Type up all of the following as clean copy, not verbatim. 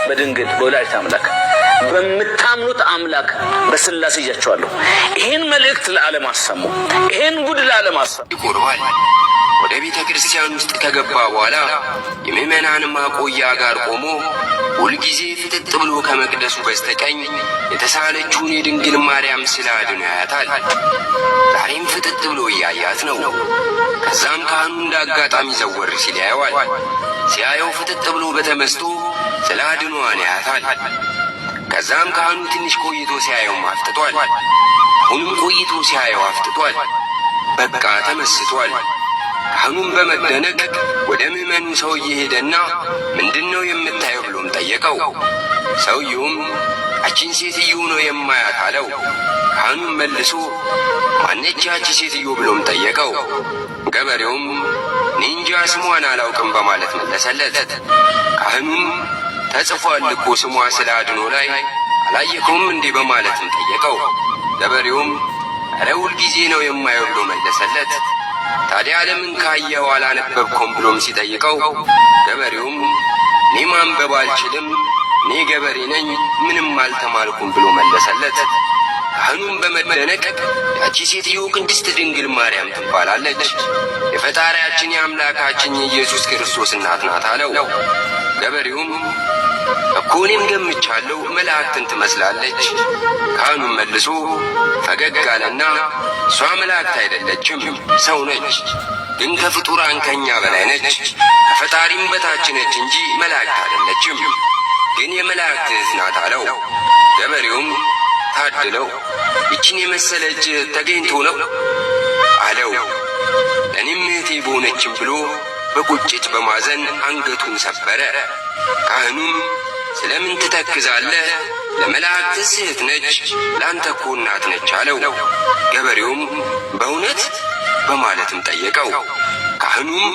በድንግል በወላዲተ አምላክ በመታምኑት አምላክ በስላሴ ይያቸዋለሁ። ይሄን መልእክት ለዓለም አሰሙ። ይሄን ጉድ ለዓለም አሰሙ። ይቆርባል። ወደ ቤተ ክርስቲያን ውስጥ ከገባ በኋላ የምእመናን ማቆያ ጋር ቆሞ ሁልጊዜ ፍጥጥ ብሎ ከመቅደሱ በስተቀኝ የተሳለችውን የድንግል ማርያም ስዕል አድኖ ያያታል። ዛሬም ፍጥጥ ብሎ እያያት ነው። ከዛም ካህኑ እንዳጋጣሚ ዘወር ሲል ያየዋል። ሲያየው ፍጥጥ ብሎ በተመስጦ ስዕል አድኖዋን ያያታል። ከዛም ካህኑ ትንሽ ቆይቶ ሲያየውም አፍጥጧል። አሁንም ቆይቶ ሲያየው አፍጥጧል። በቃ ተመስቷል። ካህኑም በመደነቅ ወደ ምእመኑ ሰውዬ ሄደና ምንድነው የምታየው ብሎም ጠየቀው። ሰውየውም ያቺን ሴትዮ ነው የማያት አለው። ካህኑም መልሶ ማነች ያቺ ሴትዮ ብሎም ጠየቀው። ገበሬውም እኔ እንጃ ስሟን አላውቅም በማለት መለሰለት። ካህኑም ተጽፏል እኮ ስሟ ስዕል አድኖ ላይ አላየከውም እንዴ በማለትም ጠየቀው። ገበሬውም ኧረ ሁልጊዜ ነው የማየው ብሎ መለሰለት። ታዲያ ለምን ካየው አላነበብከውም ብሎም ሲጠይቀው ገበሬውም እኔ ማንበብ አልችልም፣ እኔ ገበሬ ነኝ፣ ምንም አልተማልኩም ብሎ መለሰለት። ካህኑም በመደነቅ ያቺ ሴትዮ ቅድስት ድንግል ማርያም ትባላለች፣ የፈጣሪያችን የአምላካችን የኢየሱስ ክርስቶስ እናት ናት አለው። ገበሬውም እኮ እኔም ገምቻለሁ፣ መላእክትን ትመስላለች። ካህኑም መልሶ ፈገግ አለና እሷ መላእክት አይደለችም፣ ሰው ነች፣ ግን ከፍጡራን ከኛ በላይ ነች፣ ከፈጣሪም በታች ነች እንጂ መላእክት አይደለችም፣ ግን የመላእክት እህት ናት አለው። ገበሬውም ታድለው ይችን የመሰለች ተገኝቶ ነው አለው። እኔም እህቴ በሆነችም ብሎ በቁጭት በማዘን አንገቱን ሰበረ። ካህኑም ስለምን ትተክዛለህ? ለመላእክት እህት ነች፣ ላንተ እኮ እናት ነች አለው። ገበሬውም በእውነት በማለትም ጠየቀው። ካህኑም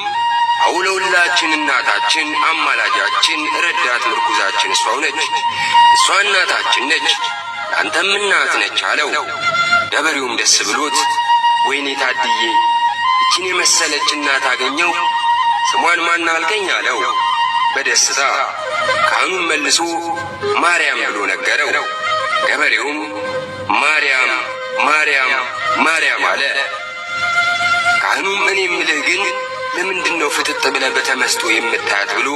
አዎ ለሁላችን እናታችን፣ አማላጃችን፣ ረዳት ምርኩዛችን እሷው ነች፣ እሷ እናታችን ነች፣ ላንተም እናት ነች አለው። ገበሬውም ደስ ብሎት ወይኔ ታድዬ ይችን የመሰለች እናት አገኘው፣ ስሟን ማን አልከኝ አለው በደስታ። ካህኑም መልሶ ማርያም ብሎ ነገረው። ገበሬውም ማርያም ማርያም ማርያም አለ። ካህኑም እኔ የምልህ ግን ለምንድነው ፍጥጥ ብለህ በተመስጦ የምታያት ብሎ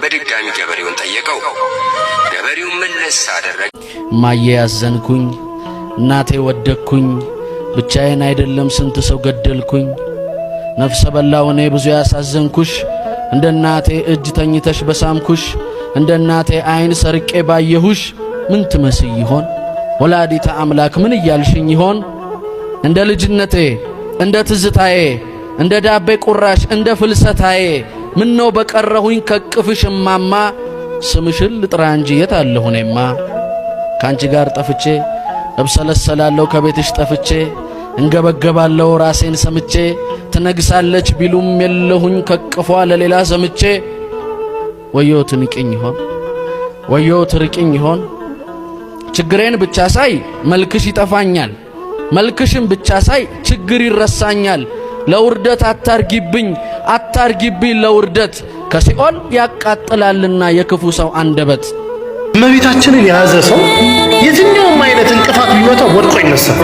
በድጋሚ ገበሬውን ጠየቀው። ገበሬውም መለስ አደረገ። ማየ ያዘንኩኝ፣ እናቴ ወደኩኝ፣ ብቻዬን አይደለም ስንት ሰው ገደልኩኝ፣ ነፍሰ በላው እኔ ብዙ ያሳዘንኩሽ፣ እንደ እናቴ እጅ ተኝተሽ በሳምኩሽ፣ እንደ እናቴ አይን ሰርቄ ባየሁሽ፣ ምን ትመስይ ይሆን ወላዲተ አምላክ ምን እያልሽኝ ይሆን? እንደ ልጅነቴ እንደ ትዝታዬ እንደ ዳቤ ቁራሽ እንደ ፍልሰታዬ ምን ነው በቀረሁኝ ከቅፍሽ እማማ፣ ስምሽን ልጥራ እንጂ የት አለሁ እኔማ? ካንቺ ጋር ጠፍቼ እብሰለሰላለሁ ከቤትሽ ጠፍቼ፣ እንገበገባለሁ ራሴን ሰምቼ፣ ትነግሳለች ቢሉም የለሁኝ ከቅፏ ለሌላ ሰምቼ፣ ወዮ ትንቅኝ ይሆን ወዮ ትርቅኝ ይሆን? ችግሬን ብቻ ሳይ መልክሽ ይጠፋኛል፣ መልክሽን ብቻ ሳይ ችግር ይረሳኛል። ለውርደት አታርጊብኝ አታርጊብኝ ለውርደት፣ ከሲኦል ያቃጥላልና የክፉ ሰው አንደበት። እመቤታችንን የያዘ ሰው የትኛውም አይነት እንቅፋት ቢመጣው ወድቆ ይነሳል።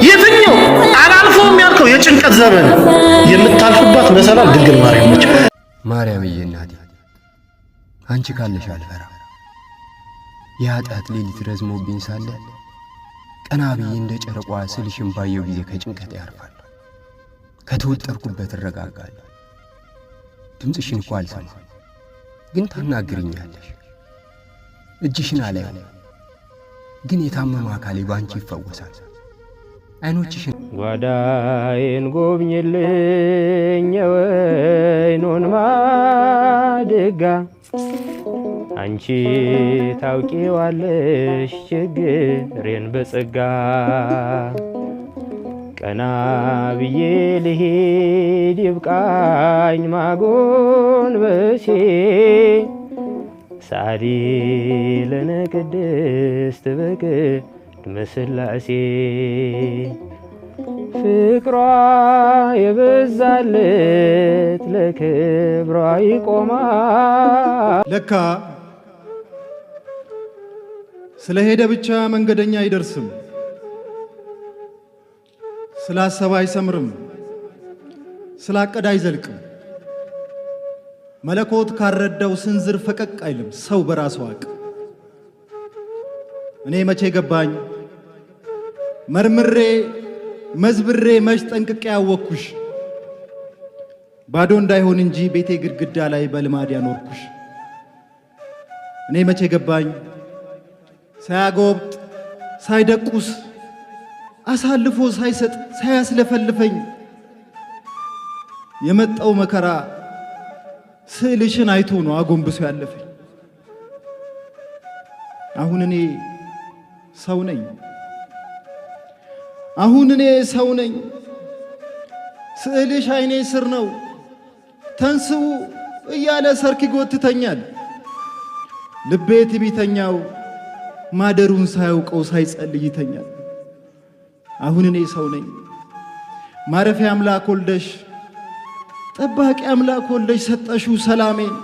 የትኛው አላልፎም ያልከው የጭንቀት ዘመን የምታልፍባት መሰላል ድንግል ማርያም ነች። ማርያምዬ እናቴ አንቺ ካለሽ አልፈራም። የኃጢአት ሌሊት ረዝሞብኝ ሳለ ቀና ብዬ እንደ ጨረቋ ስልሽን ባየው ጊዜ ከጭንቀት ያርፋለሁ፣ ከተወጠርኩበት እረጋጋለሁ። ድምፅሽን እንኳ አልሰማም፣ ግን ታናግሪኛለሽ። እጅሽን አላየም፣ ግን የታመመ አካሌ ባንቺ ይፈወሳል። አይኖችሽን ጓዳዬን ጎብኝልኝ የወይኑን ማድጋ፣ አንቺ ታውቂዋለሽ ችግሬን በጸጋ። ቀና ብዬ ልሂድ ይብቃኝ ማጎንበሴ፣ ሳሊ ለነ ቅድስት በቅድመ ሥላሴ። ፍቅሯ የበዛለት ለክብሯ ይቆማል። ለካ ስለሄደ ብቻ መንገደኛ አይደርስም፣ ስላሰበ አይሰምርም፣ ስላቀደ አይዘልቅም። መለኮት ካረዳው ስንዝር ፈቀቅ አይልም ሰው በራሱ አቅም። እኔ መቼ ገባኝ መርምሬ መዝብሬ መች ጠንቅቄ ያወቅኩሽ፣ ባዶ እንዳይሆን እንጂ ቤቴ ግድግዳ ላይ በልማድ ያኖርኩሽ። እኔ መቼ ገባኝ ሳያጎብጥ ሳይደቁስ አሳልፎ ሳይሰጥ ሳያስለፈልፈኝ የመጣው መከራ ስዕልሽን አይቶ ነው አጎንብሶ ያለፈኝ። አሁን እኔ ሰው ነኝ፣ አሁን እኔ ሰው ነኝ። ስዕልሽ አይኔ ስር ነው ተንስኡ እያለ ሰርክ ይጎትተኛል። ልቤ ትዕቢተኛው ማደሩን ሳያውቀው ሳይጸልይ ይተኛል። አሁን እኔ ሰው ነኝ። ማረፊያ አምላክ ወልደሽ ጠባቂ አምላክ ወልደሽ ሰጠሽው ሰላሜን።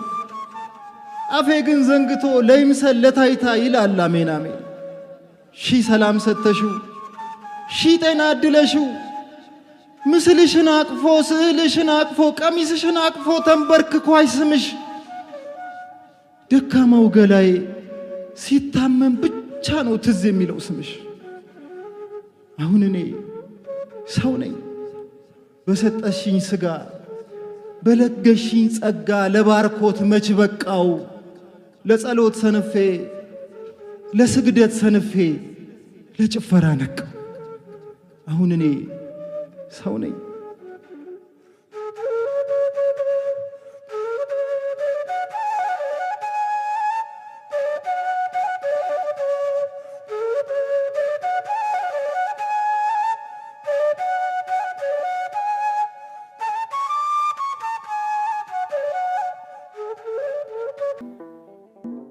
አፌ ግን ዘንግቶ ለይምሰል ለታይታ ይላል አሜን አሜን። ሺ ሰላም ሰተሽው ሺ ጤና አድለሽው ምስልሽን አቅፎ ስዕልሽን አቅፎ ቀሚስሽን አቅፎ ተንበርክኮ አይስምሽ። ደካማው ገላዬ ሲታመም ብቻ ነው ትዝ የሚለው ስምሽ። አሁን እኔ ሰው ነኝ በሰጠሽኝ ስጋ በለገሽኝ ጸጋ ለባርኮት መች በቃው። ለጸሎት ሰንፌ ለስግደት ሰንፌ ለጭፈራ ነቃው። አሁን እኔ ሰው ነኝ።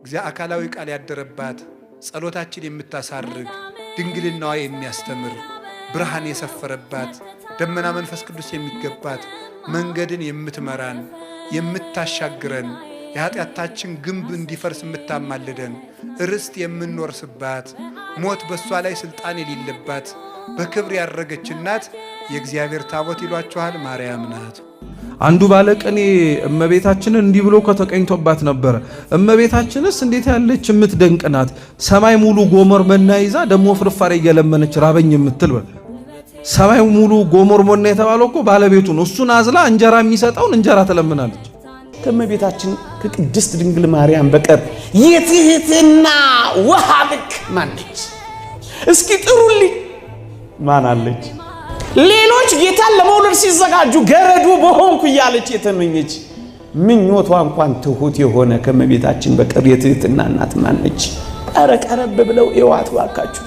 እግዚአ አካላዊ ቃል ያደረባት ጸሎታችን የምታሳርግ ድንግልናዋ የሚያስተምር ብርሃን የሰፈረባት ደመና መንፈስ ቅዱስ የሚገባት መንገድን የምትመራን የምታሻግረን የኃጢአታችን ግንብ እንዲፈርስ የምታማልደን ርስት የምንወርስባት ሞት በሷ ላይ ስልጣን የሌለባት በክብር ያረገች እናት የእግዚአብሔር ታቦት ይሏችኋል ማርያም ናት። አንዱ ባለቀኔ እመቤታችንን እንዲህ ብሎ ከተቀኝቶባት ነበር። እመቤታችንስ እንዴት ያለች የምትደንቅ ናት! ሰማይ ሙሉ ጎመር መና ይዛ ደሞ ፍርፋሬ እየለመነች ራበኝ የምትል። ሰማይ ሙሉ ጎመር መና የተባለው እኮ ባለቤቱ ነው። እሱን አዝላ እንጀራ የሚሰጠውን እንጀራ ትለምናለች። ከእመቤታችን ከቅድስት ድንግል ማርያም በቀር የትህትና ውሃ ልክ ማነች? እስኪ ጥሩልኝ። ማን አለች? ሌሎች ጌታን ለመውለድ ሲዘጋጁ ገረዱ በሆንኩ እያለች የተመኘች ምኞቷ እንኳን ትሁት የሆነ ከእመቤታችን በቀር የትህትና እናት ማነች? ኧረ ቀረብ ብለው እዋት ባካችሁ።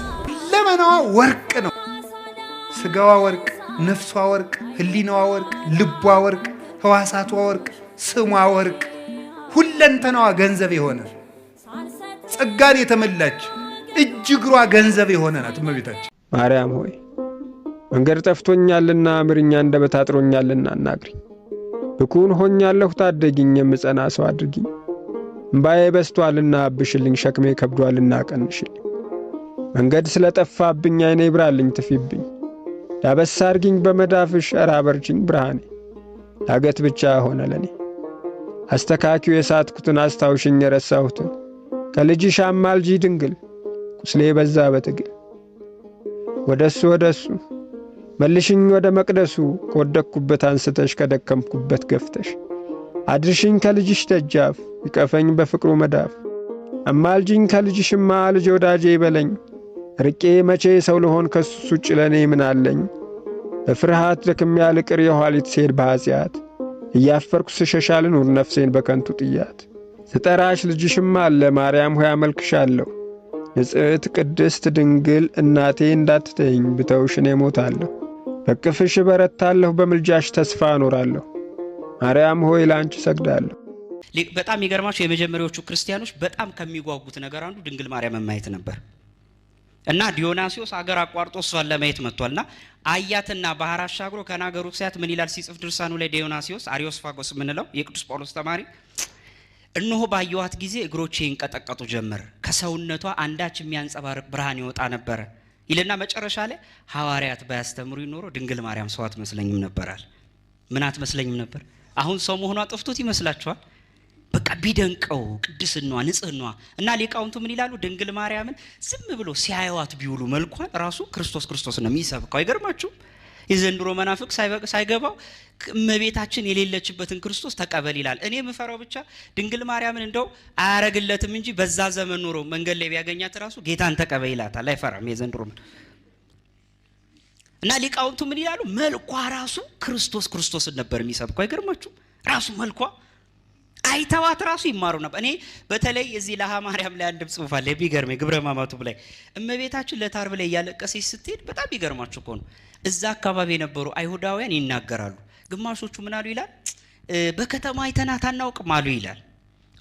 ለመናዋ ወርቅ ነው። ስጋዋ ወርቅ፣ ነፍሷ ወርቅ፣ ህሊናዋ ወርቅ፣ ልቧ ወርቅ፣ ህዋሳቷ ወርቅ፣ ስሟ ወርቅ፣ ሁለንተናዋ ገንዘብ የሆነ ጸጋን የተመላች እጅ እግሯ ገንዘብ የሆነ ናት እመቤታችን። ማርያም ሆይ መንገድ ጠፍቶኛልና ምርኛ አንደበት አጥሮኛልና አናግሪኝ። ብኩን ሆኛለሁ ታደጊኝ፣ የምጸና ሰው አድርጊኝ። እምባዬ በስቷልና አብሽልኝ፣ ሸክሜ ከብዷልና ቀንሽልኝ። መንገድ ስለጠፋብኝ አይኔ ይብራልኝ ትፊብኝ። ዳበስ አድርጊኝ በመዳፍሽ ኧረ አበርችኝ ብርሃኔ። ዳገት ብቻ ሆነ ለኔ አስተካኪው የሳትኩትን አስታውሽኝ የረሳሁትን። ከልጅሽ አማልጂ ድንግል ቁስሌ በዛ በትግል። ወደሱ መልሽኝ ወደ መቅደሱ ከወደቅኩበት አንስተሽ ከደከምኩበት ገፍተሽ። አድርሽኝ ከልጅሽ ደጃፍ ይቀፈኝ በፍቅሩ መዳፍ። አማልጅኝ ከልጅሽማ ልጅ ወዳጄ ይበለኝ። ርቄ መቼ ሰው ልሆን ከሱስ ውጭ ለኔ ምን አለኝ? በፍርሃት ደክሜ ያልቅር የኋሊት ስሄድ በኃጢአት እያፈርኩ ስሸሽ ልኑር ነፍሴን በከንቱ ጥያት። ስጠራሽ ልጅሽማ አለ ማርያም ሆይ አመልክሻለሁ። ንጽሕት ቅድስት ድንግል እናቴ እንዳትተይኝ ብተውሽ እኔ እሞታለሁ። በቅፍሽ በረታለሁ በምልጃሽ ተስፋ እኖራለሁ። ማርያም ሆይ ላንቺ ሰግዳለሁ። በጣም ይገርማችሁ የመጀመሪያዎቹ ክርስቲያኖች በጣም ከሚጓጉት ነገር አንዱ ድንግል ማርያም ማየት ነበር እና ዲዮናሲዮስ አገር አቋርጦ እሷን ለማየት መጥቷልና አያትና ባህር አሻግሮ ከናገሩ ሲያት ምን ይላል ሲጽፍ ድርሳኑ ላይ ዲዮናሲዮስ አሪዮስፋጎስ ምንለው የቅዱስ ጳውሎስ ተማሪ እነሆ ባየኋት ጊዜ እግሮቼ ይንቀጠቀጡ ጀመር፣ ከሰውነቷ አንዳች የሚያንጸባርቅ ብርሃን ይወጣ ነበረ ይልና መጨረሻ ላይ ሐዋርያት ባያስተምሩ ይኖሮ ድንግል ማርያም ሰው አትመስለኝም ነበራል። ምን አትመስለኝም ነበር? አሁን ሰው መሆኗ ጠፍቶት ይመስላችኋል? በቃ ቢደንቀው ቅድስናዋ፣ ንጽህናዋ እና ሊቃውንቱ ምን ይላሉ? ድንግል ማርያምን ዝም ብሎ ሲያዩዋት ቢውሉ መልኳን ራሱ ክርስቶስ ነው የሚሰብከው። አይገርማችሁም? የዘንድሮ መናፍቅ ሳይገባው እመቤታችን የሌለችበትን ክርስቶስ ተቀበል ይላል። እኔ የምፈራው ብቻ ድንግል ማርያምን እንደው አያረግለትም እንጂ በዛ ዘመን ኑሮ መንገድ ላይ ቢያገኛት ራሱ ጌታን ተቀበል ይላታል። አይፈራም የዘንድሮ እና ሊቃውንቱ ምን ይላሉ? መልኳ ራሱ ክርስቶስን ነበር የሚሰብከው። አይገርማችሁም? ራሱ መልኳ አይተዋት ራሱ ይማሩ ነበር። እኔ በተለይ እዚህ ለሃ ማርያም ላይ አንድ ጽሑፍ አለ ቢገርመኝ፣ ግብረ ሕማማቱ ላይ እመቤታችን ለታርብ ላይ እያለቀሰች ስትሄድ በጣም ይገርማችሁ እኮ ነው። እዛ አካባቢ የነበሩ አይሁዳውያን ይናገራሉ። ግማሾቹ ምን አሉ ይላል? በከተማ አይተናት አናውቅም አሉ ይላል።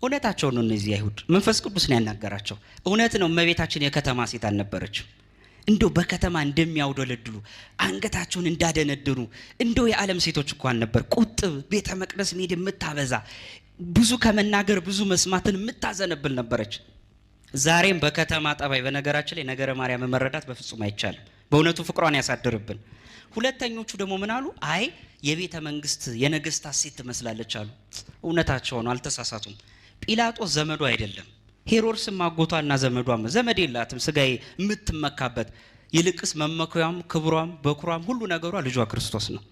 እውነታቸው ነው። እነዚህ አይሁድ መንፈስ ቅዱስ ነው ያናገራቸው። እውነት ነው። እመቤታችን የከተማ ሴት አልነበረችም። እንደው በከተማ እንደሚያውደለድሉ አንገታቸውን እንዳደነደኑ እንደው የዓለም ሴቶች እንኳን ነበር። ቁጥብ፣ ቤተ መቅደስ መሄድ የምታበዛ፣ ብዙ ከመናገር ብዙ መስማትን የምታዘነብል ነበረች። ዛሬም በከተማ ጠባይ በነገራችን ላይ ነገረ ማርያም መረዳት በፍጹም አይቻልም። በእውነቱ ፍቅሯን ያሳድርብን። ሁለተኞቹ ደግሞ ምን አሉ? አይ የቤተ መንግስት የነገስታት ሴት ትመስላለች አሉ። እውነታቸው ነው፣ አልተሳሳቱም። ጲላጦስ ዘመዱ አይደለም። ሄሮድስም አጎቷና ዘመዷም ዘመድ የላትም ስጋዬ የምትመካበት። ይልቅስ መመኩያም ክብሯም በኩሯም ሁሉ ነገሯ ልጇ ክርስቶስ ነው።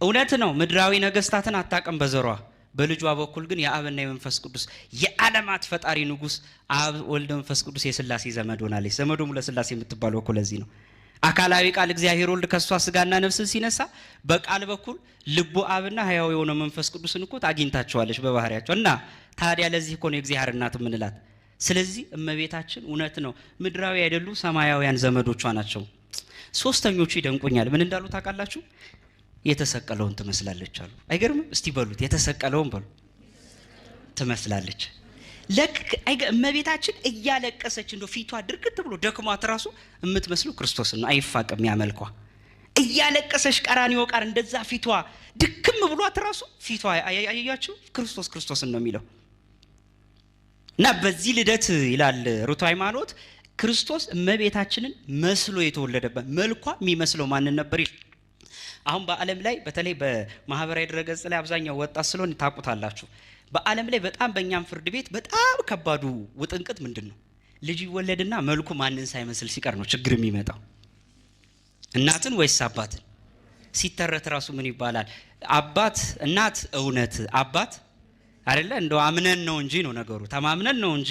እውነት ነው። ምድራዊ ነገስታትን አታውቅም በዘሯ። በልጇ በኩል ግን የአብና የመንፈስ ቅዱስ የዓለማት ፈጣሪ ንጉስ አብ ወልድ መንፈስ ቅዱስ የሥላሴ ዘመድ ሆናለች። ዘመዱም ለሥላሴ የምትባለው እኮ ለዚህ ነው። አካላዊ ቃል እግዚአብሔር ወልድ ከሷ ስጋና ነፍስን ሲነሳ በቃል በኩል ልቡ አብና ሕያው የሆነ መንፈስ ቅዱስን እኮ ታግኝታቸዋለች በባህሪያቸው። እና ታዲያ ለዚህ እኮ ነው የእግዚአብሔር እናት የምንላት። ስለዚህ እመቤታችን እውነት ነው ምድራዊ አይደሉ ሰማያውያን ዘመዶቿ ናቸው። ሶስተኞቹ ይደንቁኛል። ምን እንዳሉ ታውቃላችሁ? የተሰቀለውን ትመስላለች አሉ። አይገርምም? እስቲ በሉት፣ የተሰቀለውን በሉ። ትመስላለች። እመቤታችን እያለቀሰች እንደው ፊቷ ድርግት ብሎ ደክሟት ራሱ የምትመስለው ክርስቶስን ነው። አይፋቅም ያመልኳ። እያለቀሰች ቀራንዮ ቃር እንደዛ ፊቷ ድክም ብሏት ራሱ ፊቷ አያያችሁ ክርስቶስን ነው የሚለው። እና በዚህ ልደት ይላል ሩት ሃይማኖት ክርስቶስ እመቤታችንን መስሎ የተወለደበት መልኳ የሚመስለው ማንን ነበር? አሁን በዓለም ላይ በተለይ በማህበራዊ ድረገጽ ላይ አብዛኛው ወጣት ስለሆነ ታውቁታላችሁ። በዓለም ላይ በጣም በእኛም ፍርድ ቤት በጣም ከባዱ ውጥንቅጥ ምንድን ነው? ልጅ ይወለድና መልኩ ማንን ሳይመስል ሲቀር ነው ችግር የሚመጣው። እናትን ወይስ አባትን? ሲተረት ራሱ ምን ይባላል? አባት እናት እውነት አባት አይደለ? እንደው አምነን ነው እንጂ ነው ነገሩ፣ ተማምነን ነው እንጂ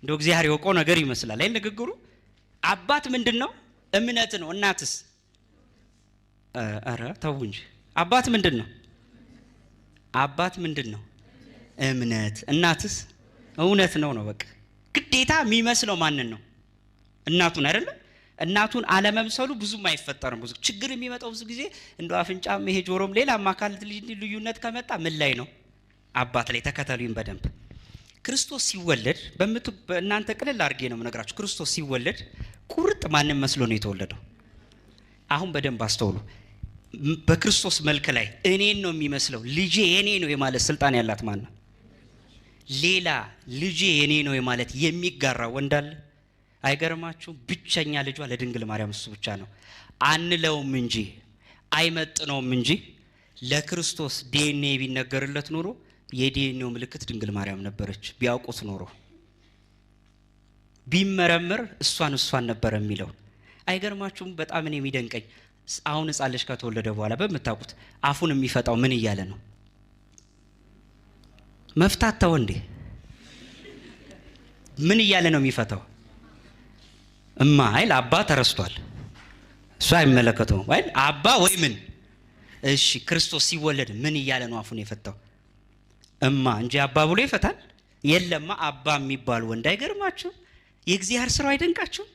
እንደው እግዚአብሔር ያውቀው ነገር ይመስላል አይደል ንግግሩ። አባት ምንድነው? እምነት ነው። እናትስ? አረ ተው እንጂ። አባት ምንድነው? አባት ምንድነው? እምነት። እናትስ? እውነት ነው። በቃ ግዴታ የሚመስለው ማንን ነው? እናቱን አይደለ? እናቱን አለመምሰሉ ብዙም አይፈጠርም። ብዙ ችግር የሚመጣው ብዙ ጊዜ እንደው አፍንጫም ይሄ ጆሮም ሌላም አካል ልዩነት ከመጣ ምን ላይ ነው? አባት ላይ። ተከተሉኝ በደንብ። ክርስቶስ ሲወለድ እናንተ ቅልል አድርጌ ነው የምነግራችሁ። ክርስቶስ ሲወለድ ቁርጥ ማንም መስሎ ነው የተወለደው። አሁን በደንብ አስተውሉ። በክርስቶስ መልክ ላይ እኔን ነው የሚመስለው፣ ልጄ የኔ ነው የማለት ስልጣን ያላት ማን ነው? ሌላ ልጄ የኔ ነው የማለት የሚጋራ ወንድ አለ? አይገርማችሁ? ብቸኛ ልጇ ለድንግል ማርያም እሱ ብቻ ነው። አንለውም እንጂ አይመጥነውም እንጂ ለክርስቶስ ዲኤንኤ ቢነገርለት ኖሮ የዲኤንኤው ምልክት ድንግል ማርያም ነበረች። ቢያውቁት ኖሮ ቢመረምር እሷን ነበር የሚለው። አይገርማችሁም? በጣም እኔ የሚደንቀኝ አሁን ሕፃን ልጅ ከተወለደ በኋላ በምታውቁት አፉን የሚፈታው ምን እያለ ነው? መፍታት ተው እንዴ! ምን እያለ ነው የሚፈታው? እማ አይል አባ ተረስቷል። እሱ አይመለከተውም አይል አባ ወይ ምን። እሺ ክርስቶስ ሲወለድ ምን እያለ ነው አፉን የፈታው? እማ እንጂ አባ ብሎ ይፈታል? የለማ አባ የሚባል ወንድ። አይገርማችሁ? የእግዚአብሔር ስራው አይደንቃችሁ?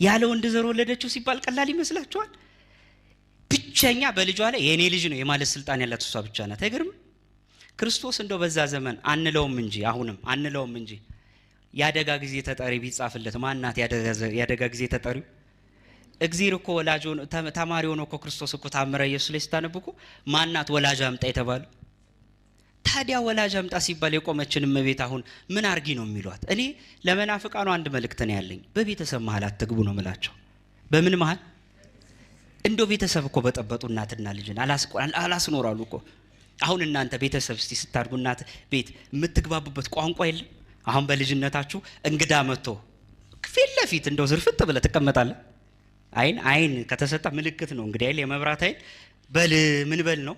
ያለ ወንድ ዘር ወለደችው ሲባል ቀላል ይመስላችኋል? ብቸኛ በልጇ ላይ የኔ ልጅ ነው የማለት ስልጣን ያላት እሷ ብቻ ናት። አይገርም? ክርስቶስ እንደው በዛ ዘመን አንለውም እንጂ አሁንም አንለውም እንጂ ያደጋ ጊዜ ተጠሪ ቢጻፍለት ማናት ያደጋ ጊዜ ተጠሪው? እግዚአብሔር እኮ ወላጅ ሆኖ ተማሪ ሆኖ እኮ ክርስቶስ እኮ ታምረ ኢየሱስ ላይ ስታነብኩ ማናት ወላጅ አምጣ የተባለው? ታዲያ ወላጅ አምጣ ሲባል የቆመችን እመቤት አሁን ምን አርጊ ነው የሚሏት? እኔ ለመናፍቃኑ አንድ መልእክት ነው ያለኝ። በቤተሰብ መሃል አትግቡ ነው የምላቸው። በምን መሃል? እንደው ቤተሰብ እኮ በጠበጡ እናትና ልጅን አላስኖራሉ እኮ። አሁን እናንተ ቤተሰብ እስቲ ስታድጉ እናት ቤት የምትግባቡበት ቋንቋ የለም? አሁን በልጅነታችሁ እንግዳ መጥቶ ፊት ለፊት እንደው ዝርፍጥ ብለህ ትቀመጣለህ። አይን ከተሰጣ ምልክት ነው እንግዲህ አይደል? የመብራት አይን በል ምን በል ነው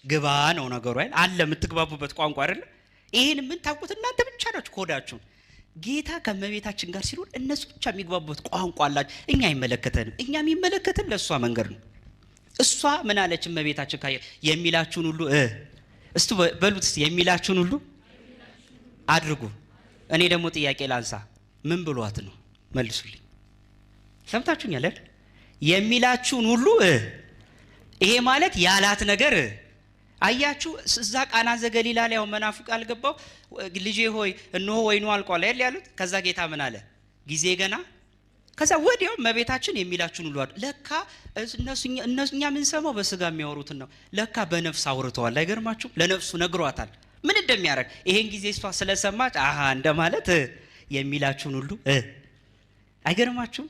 ግባ ነው ነገሩ አይደል? አለ የምትግባቡበት ቋንቋ አይደል? ይሄን ምን ታውቁት እናንተ ብቻ ናችሁ ኮዳችሁን። ጌታ ከመቤታችን ጋር ሲሉን እነሱ ብቻ የሚግባቡበት ቋንቋ አላችሁ። እኛ አይመለከተንም። እኛ የሚመለከተን ለእሷ መንገድ ነው። እሷ ምን አለች እመቤታችን? የሚላችሁን ሁሉ እስቲ በሉት የሚላችሁን ሁሉ አድርጉ። እኔ ደግሞ ጥያቄ ላንሳ። ምን ብሏት ነው? መልሱልኝ። ሰምታችሁኛል አይደል? የሚላችሁን ሁሉ ይሄ ማለት ያላት ነገር አያችሁ። እዛ ቃና ዘገሊላ ላይ አሁን መናፍቅ አልገባው ልጄ ሆይ እነሆ ወይኑ አልቋል አይደል ያሉት። ከዛ ጌታ ምን አለ? ጊዜ ገና። ከዛ ወዲያው እመቤታችን የሚላችሁን ሁሉ ለካ እኛ ምን ሰማው በስጋ የሚያወሩትን ነው። ለካ በነፍስ አውርተዋል። አይገርማችሁ? ለነፍሱ ነግሯታል ምን እንደሚያደርግ። ይሄን ጊዜ እሷ ስለሰማች እንደማለት የሚላችሁን ሁሉ አይገርማችሁ?